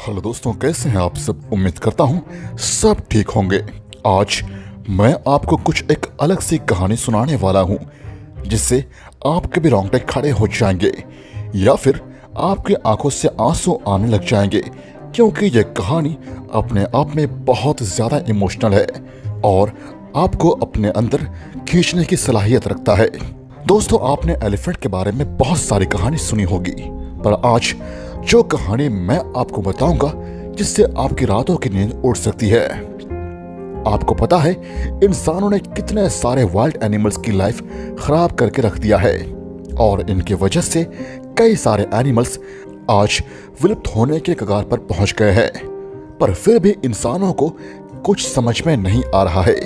Hello दोस्तों, कैसे हैं आप सब। उम्मीद करता हूँ सब ठीक होंगे। आज मैं आपको कुछ एक अलग सी कहानी सुनाने वाला हूँ जिससे आपके भी रोंगटे खड़े हो जाएंगे या फिर आपकी आंखों से आंसू आने लग जाएंगे, क्योंकि यह कहानी अपने आप में बहुत ज़्यादा इमोशनल है और आपको अपने अंदर खींचने की सलाहियत रखता है। दोस्तों, आपने एलिफेंट के बारे में बहुत सारी कहानी सुनी होगी, पर आज जो कहानी मैं आपको बताऊंगा जिससे आपकी रातों की नींद उड़ सकती है। आपको पता है इंसानों ने कितने सारे वाइल्ड एनिमल्स की लाइफ खराब करके रख दिया है और इनकी वजह से कई सारे एनिमल्स आज विलुप्त होने के कगार पर पहुंच गए हैं। पर फिर भी इंसानों को कुछ समझ में नहीं आ रहा है।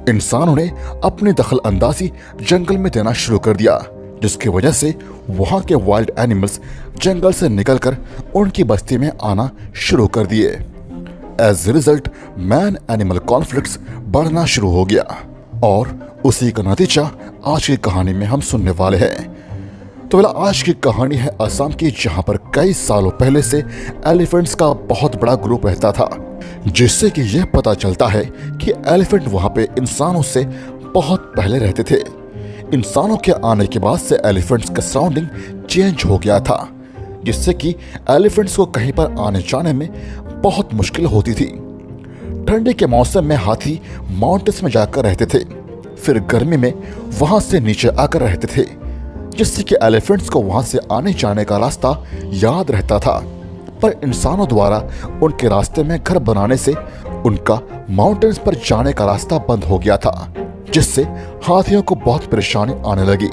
इंसानों ने अपनी दखल अंदाजी जंगल में देना शुरू कर दिया, जिसकी वजह से वहां के वाइल्ड एनिमल्स जंगल से निकलकर उनकी बस्ती में आना शुरू कर दिए। As result man animal conflicts बढ़ना शुरू हो गया और उसी का नतीजा आज की कहानी में हम सुनने वाले हैं। तो आज की कहानी है असम की, जहां पर कई सालों पहले से एलिफेंट्स का बहुत बड़ा ग्रुप रहता था, जिससे कि यह पता चलता है कि एलिफेंट वहां पे इंसानों से बहुत पहले रहते थे। इंसानों के आने के बाद से एलिफेंट्स का सराउंडिंग चेंज हो गया था, जिससे कि एलिफेंट्स को कहीं पर आने जाने में बहुत मुश्किल होती थी। ठंडी के मौसम में हाथी माउंटेन्स में जाकर रहते थे, फिर गर्मी में वहां से नीचे आकर रहते थे, जिससे कि एलिफेंट्स को वहां से आने जाने का रास्ता याद रहता था। पर इंसानों द्वारा उनके रास्ते में घर बनाने से उनका माउंटेन्स पर जाने का रास्ता बंद हो गया था, जिससे हाथियों को बहुत परेशानी आने लगी।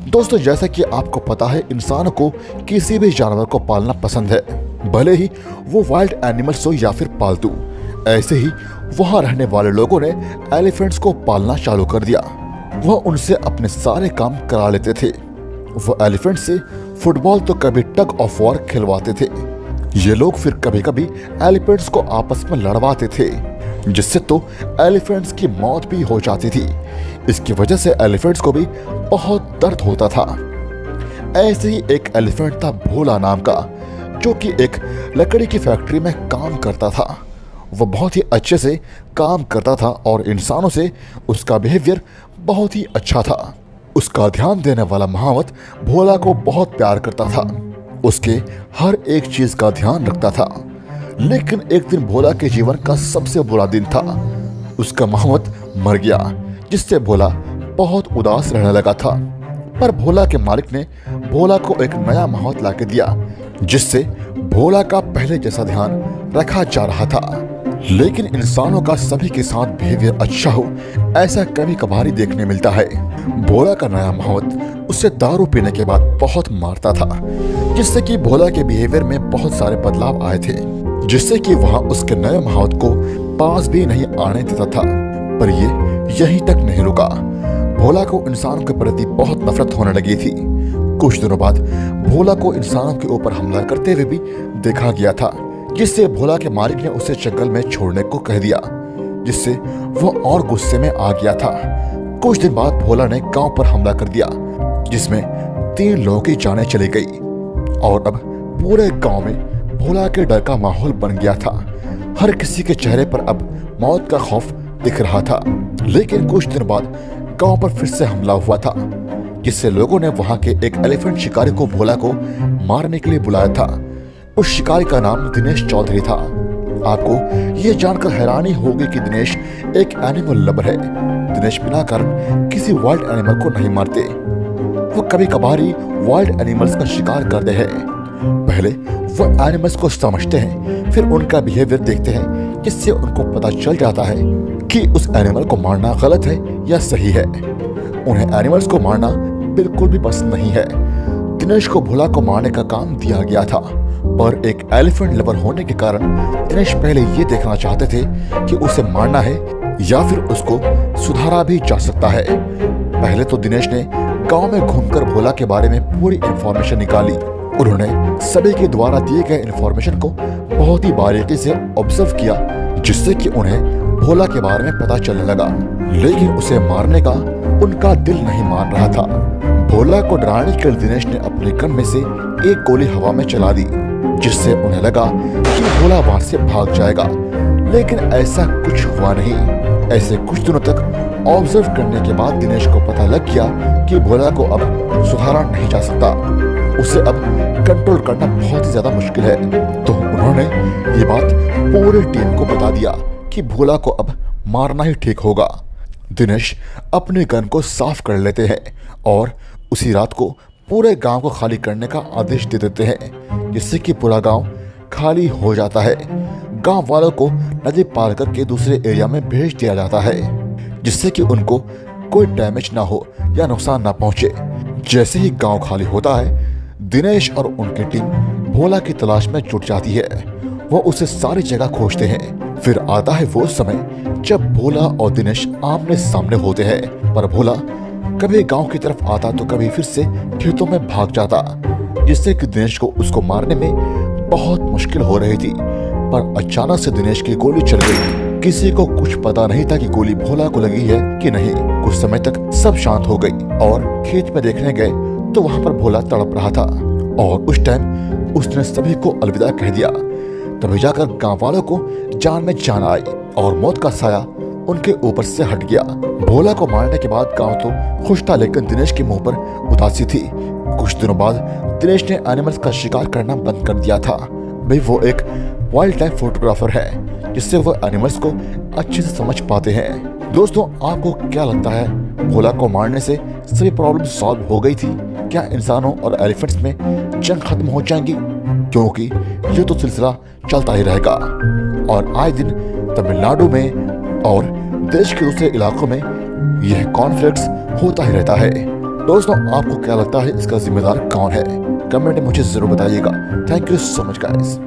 दोस्तों, जैसा कि आपको पता है इंसानों को किसी भी जानवर को पालना पसंद है, भले ही वो वाइल्ड एनिमल्स हो या फिर पालतू। ऐसे ही वहां रहने वाले लोगों ने एलिफेंट्स को पालना चालू कर दिया। वह उनसे अपने सारे काम करा लेते थे। वह एलिफेंट से फुटबॉल तो कभी टग ऑफ वॉर खिलवाते थे। ये लोग फिर कभी कभी एलिफेंट्स को आपस में लड़वाते थे, जिससे तो एलिफेंट्स की मौत भी हो जाती थी। इसकी वजह से एलिफेंट्स को भी बहुत दर्द होता था। ऐसे ही एक एलिफेंट था भोला नाम का, जो कि एक लकड़ी की फैक्ट्री में काम करता था। वह बहुत ही अच्छे से काम करता था और इंसानों से उसका बिहेवियर बहुत ही अच्छा था। उसका ध्यान देने वाला महावत भोला को बहुत प्यार करता था, उसके हर एक चीज का ध्यान रखता था। लेकिन एक दिन भोला के जीवन का सबसे बुरा दिन था। उसका महावत मर गया, जिससे भोला बहुत उदास रहने लगा था। पर भोला के मालिक ने भोला को एक नया महावत लाके दिया, जिससे भोला का पहले जैसा ध्यान रखा जा रहा था। लेकिन इंसानों का सभी के साथ बिहेवियर अच्छा हो, ऐसा कभी कभार देखने मिलता है। भोला का नया महावत उसे दारू पीने के बाद बहुत मारता था, जिससे कि भोला के बिहेवियर में बहुत सारे बदलाव आए थे, जिससे कि वहां उसके नए महावत को पास भी नहीं आने देता था। पर ये यहीं तक नहीं रुका। भोला को इंसानों के प्रति बहुत नफरत होने लगी थी। कुछ दिनों बाद भोला को इंसानों के ऊपर हमला करते हुए भी देखा गया था, जिससे भोला के मालिक ने उसे जंगल में छोड़ने को कह दिया, जिससे वह और गुस्से में आ गया था। कुछ दिन बाद भोला ने गांव पर हमला कर दिया, जिसमें 3 लोगों की जानें चली गई और अब पूरे गांव में भोला के डर का माहौल बन गया था। हर किसी के चेहरे पर अब मौत का खौफ दिख रहा था। लेकिन कुछ दिन बाद गांव पर फिर से हमला हुआ था, जिससे लोगों ने वहां के एक एलिफेंट शिकारी को भोला को मारने के लिए बुलाया था। उस शिकारी का नाम दिनेश चौधरी था। आपको यह जानकर हैरानी होगी कि दिनेश एक एनिमल लवर है। दिनेश बिना कारण किसी वाइल्ड एनिमल को नहीं मारते। वो कभी कभार ही वाइल्ड एनिमल्स का शिकार करते हैं। पहले वो एनिमल्स को समझते हैं, फिर उनका बिहेवियर देखते हैं, जिससे उनको पता चल जाता है कि उस एनिमल को मारना गलत है या सही है। उन्हें एनिमल्स को मारना बिल्कुल भी पसंद नहीं है। दिनेश को भोला को मारने का काम दिया गया था, पर एक एलिफेंट लवर होने के कारण दिनेश पहले ये देखना चाहते थे कि उसे मारना है या फिर उसको सुधारा भी जा सकता है। पहले तो दिनेश ने गांव में घूमकर भोला के बारे में पूरी इंफॉर्मेशन निकाली। उन्होंने सभी के द्वारा दिए गए इंफॉर्मेशन को बहुत ही बारीकी से ऑब्जर्व किया, जिससे कि उन्हें भोला के बारे में पता चलने लगा। लेकिन उसे मारने का उनका दिल नहीं मान रहा था। भोला को डराने के लिए दिनेश ने अपने गन में से एक गोली हवा में चला दी, जिससे उन्हें लगा कि भोला वहां से भाग जाएगा, लेकिन ऐसा कुछ हुआ नहीं। ऐसे कुछ दिनों तक ऑब्जर्व करने के बाद दिनेश को पता लग गया कि भोला को अब सुधारा नहीं जा सकता, उसे अब कंट्रोल करना बहुत ही ज्यादा मुश्किल है। तो उन्होंने ये बात पूरी टीम को बता दिया कि भोला को अब मारना ही ठीक होगा। दिनेश अपने गन को साफ कर लेते हैं और उसी रात को पूरे गांव को खाली करने का आदेश दे देते हैं, जिससे कि पूरा गांव खाली हो जाता है। गांव वालों को नदी पार करके दूसरे एरिया में भेज दिया जाता है, जिससे कि उनको कोई डैमेज ना हो या नुकसान ना पहुंचे। जैसे ही गांव खाली होता है, दिनेश और उनकी टीम भोला की तलाश में जुट जाती है। वो उसे सारी जगह खोजते हैं। फिर आता है वो समय जब भोला और दिनेश आमने सामने होते हैं, पर भोला कभी गांव की तरफ आता तो कभी फिर से खेतों में भाग जाता, जिससे कि दिनेश को उसको मारने में बहुत मुश्किल हो रही थी। पर अचानक से दिनेश की गोली चल गई। किसी को कुछ पता नहीं था कि गोली भोला को लगी है कि नहीं। कुछ समय तक सब शांत हो गई और खेत में देखने गए तो वहां पर भोला तड़प रहा था और उस टाइम उसने सभी को अलविदा कह दिया। तभी जाकर गांव वालों को जान में जान आई और मौत का साया उनके ऊपर से हट गया। भोला को मारने के बाद गांव तो खुश था, लेकिन दिनेश के मुंह पर उदासी थी। कुछ दिनों बाद दिनेश ने एनिमल्स का शिकार करना बंद कर दिया था। भाई वो एक वाइल्ड लाइफ फोटोग्राफर है, जिससे वो एनिमल्स को अच्छे से समझ पाते हैं। दोस्तों, आपको क्या लगता है, भोला को मारने से सभी प्रॉब्लम सॉल्व हो गई थी? क्या इंसानों और एलिफेंट्स में जंग खत्म हो जाएंगी? क्योंकि ये तो सिलसिला चलता ही रहेगा और आए दिन तमिलनाडु में और देश के दूसरे इलाकों में यह कॉन्फ्लिक्ट्स होता ही रहता है। दोस्तों, आपको क्या लगता है, इसका जिम्मेदार कौन है? कमेंट में मुझे जरूर बताइएगा। Thank you so much guys.